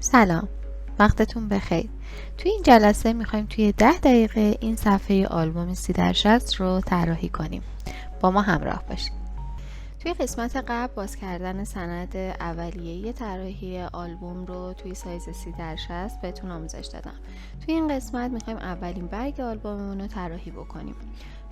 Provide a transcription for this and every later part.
سلام، وقتتون بخیر. توی این جلسه میخوایم توی 10 دقیقه این صفحه آلبوم 30x60 رو طراحی کنیم. با ما همراه باشید. توی قسمت قبل باز کردن سند اولیه طراحی آلبوم رو توی سایز 30x60 بهتون آموزش دادم. توی این قسمت میخوایم اولین برگ آلبوممون رو طراحی بکنیم.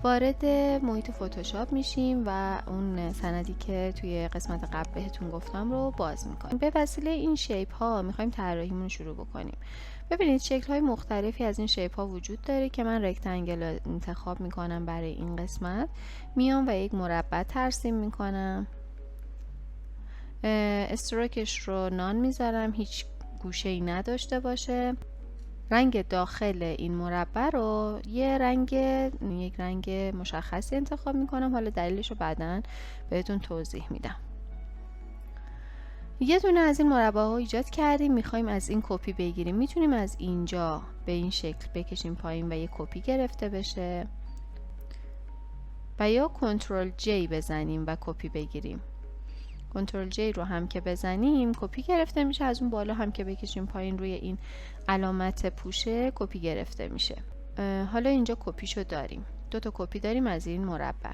وارد محیط فتوشاپ میشیم و اون سندی که توی قسمت قبل بهتون گفتم رو باز میکنیم. به وسیله این شیپ ها میخوایم طراحیمون رو شروع بکنیم. ببینید شکل های مختلفی از این شیپ ها وجود داره که من رکتانگل انتخاب میکنم برای این قسمت. میام و یک مربع ترسیم میکنم. استروکش رو نان میذارم، هیچ گوشه ای نداشته باشه. رنگ داخل این مربع رو یک رنگ مشخصی انتخاب میکنم. حالا دلیلش رو بعداً بهتون توضیح میدم. یه دونه از این مربع ها ایجاد کردیم، میخوایم از این کپی بگیریم. میتونیم از اینجا به این شکل بکشیم پایین و یه کپی گرفته بشه و یا کنترل جی بزنیم و کپی بگیریم. کنترل جی رو هم که بزنیم کپی گرفته میشه. از اون بالا هم که بکشیم پایین روی این علامت پوشه کپی گرفته میشه. حالا اینجا کپیشو داریم. 2 تا کپی داریم از این مربع.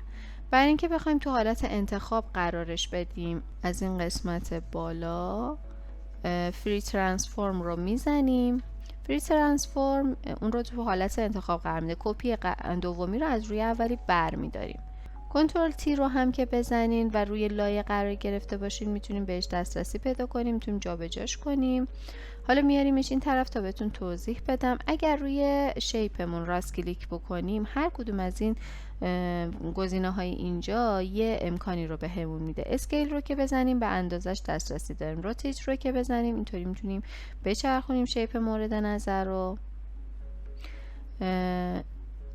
برای اینکه بخوایم تو حالت انتخاب قرارش بدیم، از این قسمت بالا فری ترانسفورم رو میزنیم. فری ترانسفورم اون رو تو حالت انتخاب قرار میده. کپی دومی رو از روی اولی بر میداریم. کنترل تی رو هم که بزنین و روی لایه قرار گرفته باشین میتونیم بهش دسترسی پیدا کنیم، میتونیم جابجاش کنیم. حالا میاریمش این طرف تا بهتون توضیح بدم. اگر روی شیپمون راست کلیک بکنیم هر کدوم از این گزینه های اینجا یه امکانی رو بهمون میده. اسکیل رو که بزنیم به اندازش دسترسی داریم. روتیت رو که بزنیم اینطوری میتونیم بچرخونیم شیپ مورد نظر رو.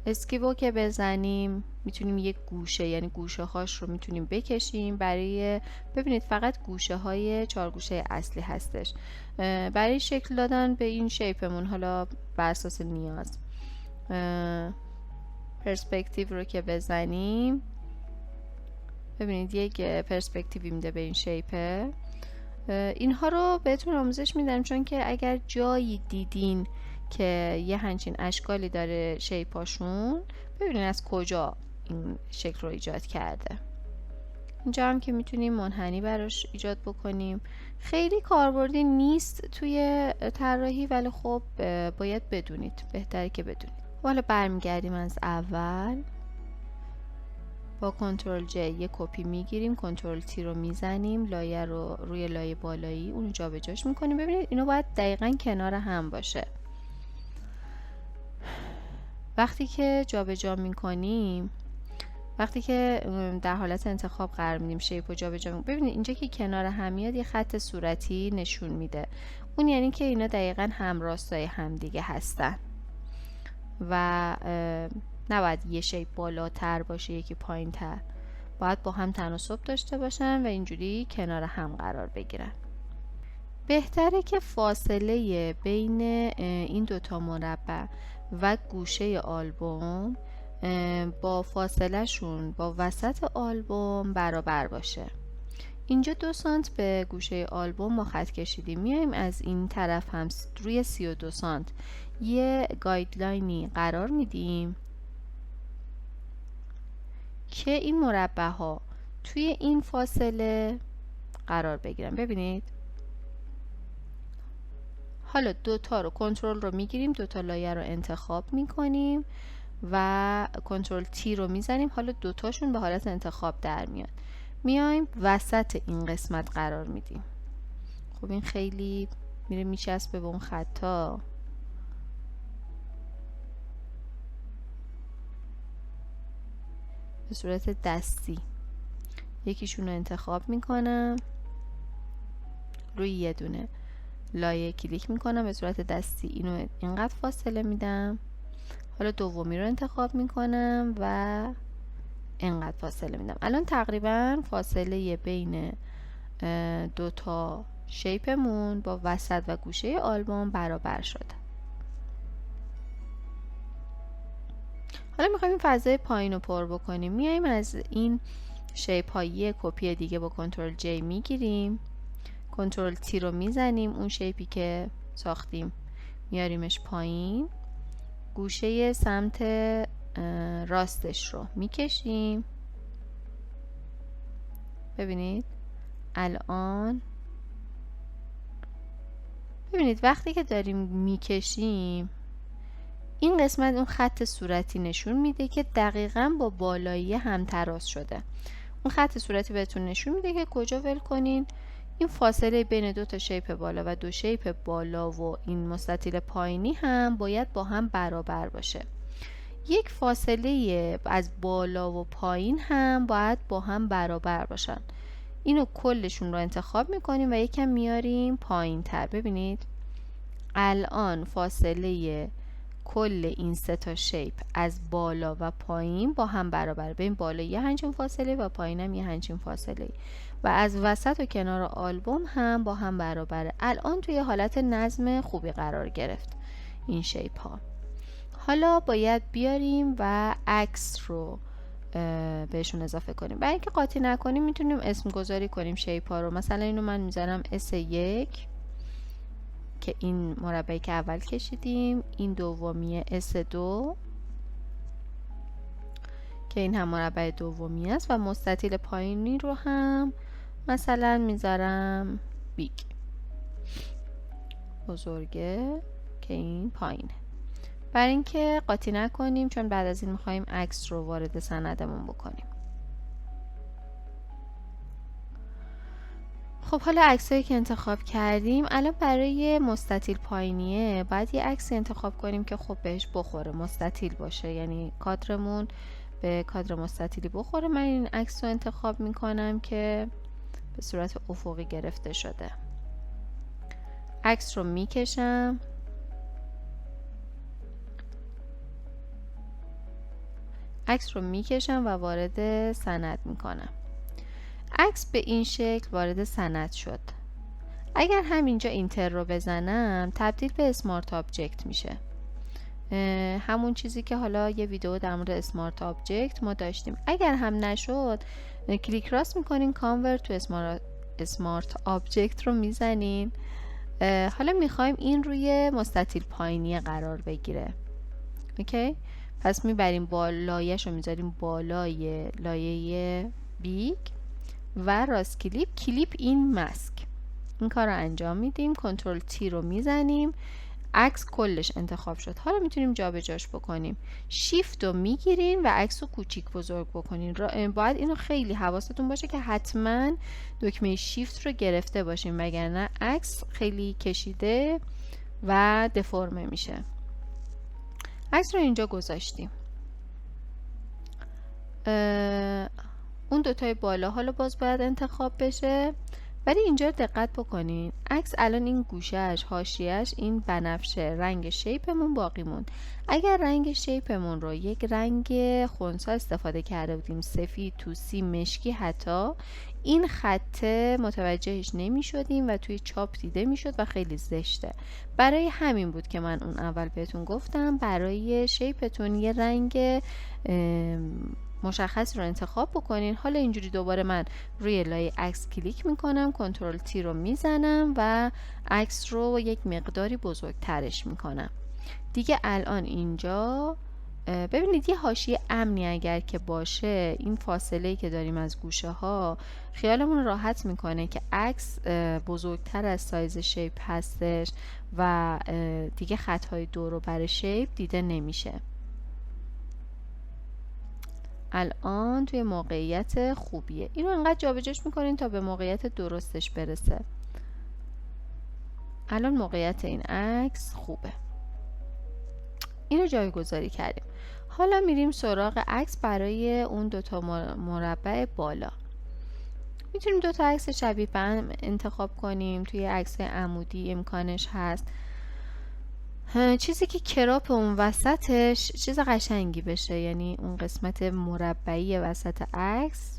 اسکیو که بزنیم میتونیم یک گوشه، یعنی گوشه هاش رو میتونیم بکشیم. برای ببینید فقط گوشه های 4 گوشه اصلی هستش. برای شکل دادن به این شیپمون حالا بر اساس نیاز پرسپکتیو رو که بزنیم ببینید یک پرسپکتیوی میده به این شیپه. اینها رو بهتون آموزش میدم چون که اگر جایی دیدین که یه همچین اشکالی داره شیپاشون، ببینید از کجا این شکل رو ایجاد کرده. اینجا هم که میتونیم منحنی براش ایجاد بکنیم. خیلی کاربردی نیست توی طراحی ولی خب باید بدونید، بهتره که بدونید. حالا برمیگردیم از اول. با کنترل جی یه کپی میگیریم، کنترل تی رو میزنیم، لایه رو روی لایه بالایی اون جابجاش میکنیم. ببینید اینو باید دقیقاً کنار هم باشه. وقتی که جابجا میکنیم، وقتی که در حالت انتخاب قرار میدیم شیپ رو جابجا میکنیم، ببینید اینجا که کنار هم میاد یه خط صورتی نشون میده. اون یعنی که اینا دقیقاً همراستای همدیگه هستن و نباید یه شیپ بالاتر باشه یکی پایین تر. باید با هم تناسب داشته باشن و اینجوری کنار هم قرار بگیرن. بهتره که فاصله بین این 2 تا مربع و گوشه آلبوم با فاصله شون با وسط آلبوم برابر باشه. اینجا 2 سانت به گوشه آلبوم ما خط کشیدیم. میایم از این طرف هم روی 32 سانت یه گایدلاینی قرار میدیم که این مربع ها توی این فاصله قرار بگیرن. ببینید حالا 2 تا رو کنترل رو میگیریم، 2 تا لایه رو انتخاب میکنیم و کنترل تی رو میزنیم. حالا 2 تاشون به حالت انتخاب در میاد. میایم وسط این قسمت قرار میدیم. خب این خیلی میره میچسبه به اون خطا. به صورت دستی یکیشون رو انتخاب میکنم، روی یه دونه لایه کلیک میکنم، به صورت دستی اینو اینقدر فاصله میدم. حالا دومی رو انتخاب میکنم و اینقدر فاصله میدم. الان تقریبا فاصله بین 2 تا شیپمون با وسط و گوشه آلبوم برابر شده. حالا میخوایم این فضای پایین رو پر بکنیم. میایم از این شیپ های کپی دیگه با کنترل جی میگیریم، کنترل تی رو میزنیم، اون شیپی که ساختیم میاریمش پایین، گوشه سمت راستش رو میکشیم. ببینید الان ببینید وقتی که داریم میکشیم این قسمت اون خط صورتی نشون میده که دقیقاً با بالایی همتراز شده. اون خط صورتی بهتون نشون میده که کجا ول کنین. این فاصله بین دو تا شیپ بالا و دو شیپ بالا و این مستطیل پایینی هم باید با هم برابر باشه. یک فاصله از بالا و پایین هم باید با هم برابر باشن. اینو کلشون رو انتخاب میکنیم و یکم میاریم پایین تر. ببینید الان فاصله کل این سه تا شیپ از بالا و پایین با هم برابر. ببین بالا یه همچین فاصله و پایین هم یه همچین فاصله و از وسط و کنار آلبوم هم با هم برابره. الان توی حالت نظم خوبی قرار گرفت این شیپ ها. حالا باید بیاریم و عکس رو بهشون اضافه کنیم. برای اینکه قاطی نکنیم میتونیم اسم گذاری کنیم شیپ ها رو. مثلا اینو من میذارم S1 که این مربعی که اول کشیدیم، این دومیه S2 که این هم مربع دومی است و مستطیل پایینی رو هم مثلا میذارم بیگ بزرگه که این پایینه، برای اینکه قاطی نکنیم، چون بعد از این میخوایم عکس رو وارد سندمون بکنیم. خب حالا عکسایی که انتخاب کردیم، الان برای مستطیل پایینیه باید یه عکس انتخاب کنیم که خب بهش بخوره، مستطیل باشه، یعنی کادرمون به کادر مستطیلی بخوره. من این عکس رو انتخاب میکنم که به صورت افقی گرفته شده. عکس رو میکشم، و وارد سند میکنم. عکس به این شکل وارد سند شد. اگر همینجا اینتر رو بزنم تبدیل به اسمارت آبجکت میشه. همون چیزی که حالا یه ویدیو در مورد اسمارت آبجکت ما داشتیم. اگر هم نشد کلیک راست میکنین کانورت تو اسمارت آبجکت رو میزنین. حالا میخوایم این روی مستطیل پایینی قرار بگیره. اوکی؟ پس میبریم لایه‌شو میذاریم بالای لایه بیگ و راست کلیپ این مسک. این کار رو انجام میدیم. کنترل تی رو میزنیم. عکس کلش انتخاب شد. حالا میتونیم جابجاش بکنیم. شیفت رو میگیرین و عکس رو کوچیک بزرگ بکنین. باید اینو خیلی حواستون باشه که حتما دکمه شیفت رو گرفته باشین، وگرنه عکس خیلی کشیده و دفرمه میشه. عکس رو اینجا گذاشتیم. اون دوتای بالا حالا باز باید انتخاب بشه، ولی اینجا دقت بکنین عکس الان این گوشهش، حاشیه‌اش این بنفشه، رنگ شیپمون باقی موند. اگر رنگ شیپمون رو یک رنگ خنثی استفاده کرده بودیم، سفید، توسی، مشکی، حتی این خط متوجهش نمی شدیم و توی چاپ دیده می شد و خیلی زشته. برای همین بود که من اون اول بهتون گفتم برای شیپتون یه رنگ مشخص رو انتخاب بکنین. حالا اینجوری دوباره من روی لایه عکس کلیک میکنم، کنترل تی رو میزنم و عکس رو یک مقداری بزرگترش میکنم. دیگه الان اینجا ببینید یه حاشیه امنی اگر که باشه، این فاصله که داریم از گوشه ها خیالمون راحت میکنه که عکس بزرگتر از سایز شیپ هستش و دیگه خطهای دور و بر شیپ دیده نمیشه. الان توی موقعیت خوبیه. اینو انقدر جابجاش میکنین تا به موقعیت درستش برسه. الان موقعیت این عکس خوبه. اینو جایگذاری کردیم. حالا میریم سراغ عکس برای اون دوتا مربع بالا. میتونیم دوتا عکس شبیه به هم انتخاب کنیم. توی عکس عمودی امکانش هست. چیزی که کراپ اون وسطش چیز قشنگی بشه، یعنی اون قسمت مربعی وسط عکس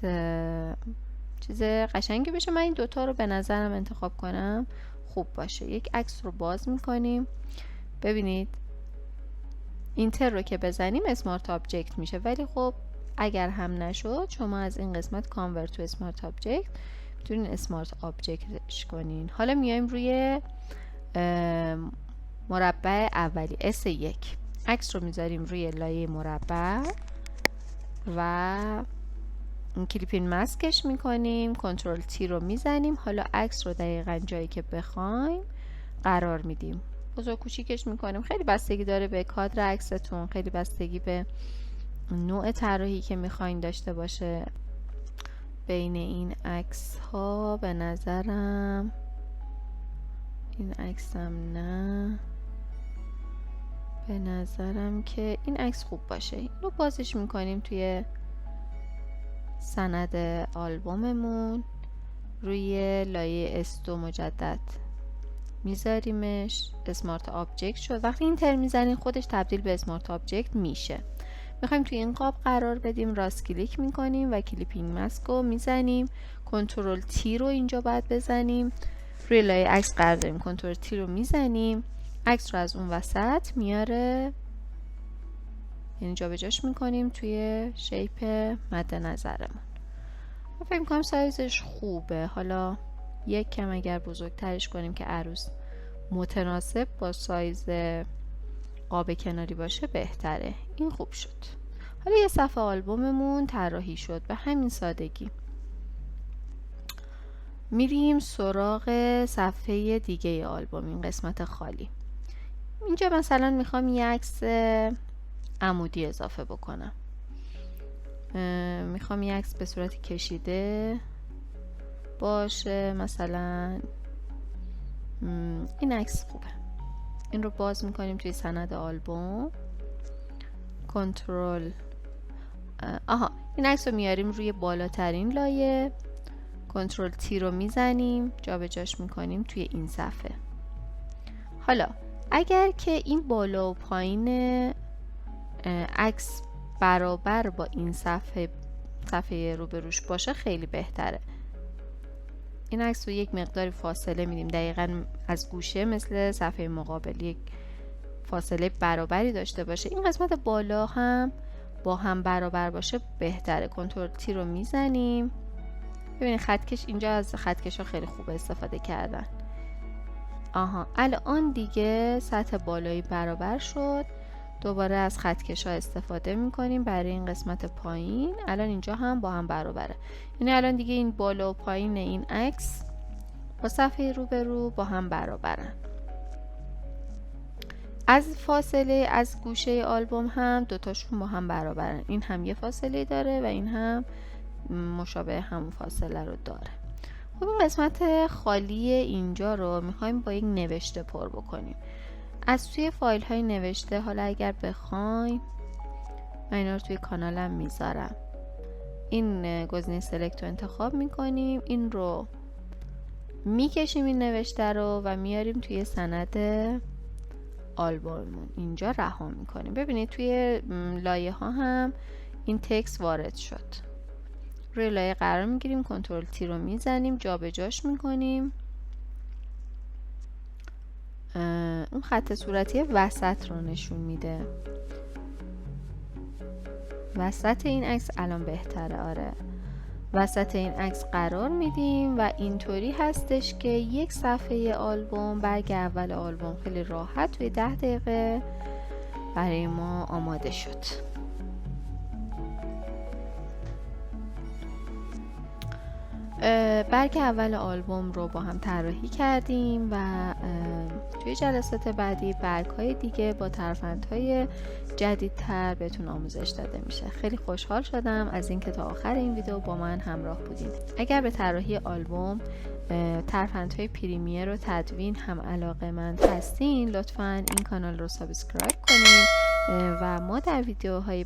چیز قشنگی بشه. من این دوتا رو به نظرم انتخاب کنم خوب باشه. یک عکس رو باز میکنیم. ببینید اینتر رو که بزنیم اسمارت آبجکت میشه، ولی خب اگر هم نشد شما از این قسمت کانورت تو اسمارت آبجکت میتونین اسمارت آبجکتش کنین. حالا میایم روی مربع اولی S1 عکس رو میذاریم روی لایه مربع و کلیپین ماسکش میکنیم، کنترل تی رو میزنیم. حالا عکس رو دقیقا جایی که بخوایم قرار میدیم، بزرگ کوچیکش میکنیم. خیلی بستگی داره به کادر عکستون، خیلی بستگی به نوع طراحی که میخواین داشته باشه. بین این عکس ها به نظرم این عکسم نه، به نظرم که این عکس خوب باشه. اینو بازش میکنیم توی سند آلبوممون، روی لایه S2 مجدد میذاریمش. اسمارت آبجکت شد. وقتی اینتر میزنین خودش تبدیل به اسمارت آبجکت میشه. میخوایم توی این قاب قرار بدیم، راست کلیک میکنیم و کلیپینگ ماسک رو میزنیم. کنترل تی رو اینجا باید بزنیم، روی لایه عکس قرار داریم. کنترل تی رو میزنیم، عکس رو از اون وسط میاره، یعنی جابجاش میکنیم توی شیپ مد نظرمون. من فکر میکنم سایزش خوبه. حالا یک کم اگر بزرگترش کنیم که عروس متناسب با سایز قاب کناری باشه بهتره. این خوب شد. حالا یه صفحه آلبوممون طراحی شد به همین سادگی. میریم سراغ صفحه دیگه آلبوم، این قسمت خالی. اینجا مثلا میخوام یه عکس عمودی اضافه بکنم. میخوام یه عکس به صورت کشیده باشه. مثلا این عکس خوبه. این رو باز میکنیم توی سند آلبوم، کنترل این عکس رو میاریم روی بالاترین لایه، کنترل تی رو میزنیم، جابجاش میکنیم توی این صفحه. حالا اگر که این بالا و پایین عکس برابر با این صفحه روبروش باشه خیلی بهتره. این عکس رو یک مقداری فاصله میدیم، دقیقاً از گوشه مثل صفحه مقابل یک فاصله برابری داشته باشه. این قسمت بالا هم با هم برابر باشه بهتره. کنترل تی رو میزنیم. ببینید خطکش، اینجا از خطکش ها خیلی خوب استفاده کردن. الان دیگه سطح بالایی برابر شد. دوباره از خطکش ها استفاده میکنیم برای این قسمت پایین. الان اینجا هم با هم برابره، یعنی الان دیگه این بالا و پایین این عکس با صفحه روبرو با هم برابرن. از فاصله از گوشه آلبوم هم دوتاشون با هم برابرن. این هم یه فاصله داره و این هم مشابه همون فاصله رو داره. خب این قسمت خالی اینجا رو میخوایم با یک نوشته پر بکنیم. از توی فایل های نوشته، حالا اگر بخوایم من اینا رو توی کانالم میذارم، این گزینه سلکت رو انتخاب میکنیم، این رو میکشیم این نوشته رو و میاریم توی سند آلبوممون، اینجا رها میکنیم. ببینید توی لایه ها هم این تکست وارد شد. روی لایه قرار میگیریم، کنترل تی رو میزنیم، جابجاش میکنیم. اون خط صورتی وسط رو نشون میده. وسط این عکس الان بهتره. آره، وسط این عکس قرار میدیم و اینطوری هستش که یک صفحه آلبوم، برگ اول آلبوم خیلی راحت توی 10 دقیقه برای ما آماده شد. برگ اول آلبوم رو با هم طراحی کردیم و توی جلسات بعدی برگ‌های دیگه با ترفندهای جدیدتر بهتون آموزش داده میشه. خیلی خوشحال شدم از اینکه تا آخر این ویدیو با من همراه بودین. اگر به طراحی آلبوم، ترفندهای پریمیر و تدوین هم علاقه‌مند هستین، لطفاً این کانال رو سابسکرایب کنین و ما در ویدیوهای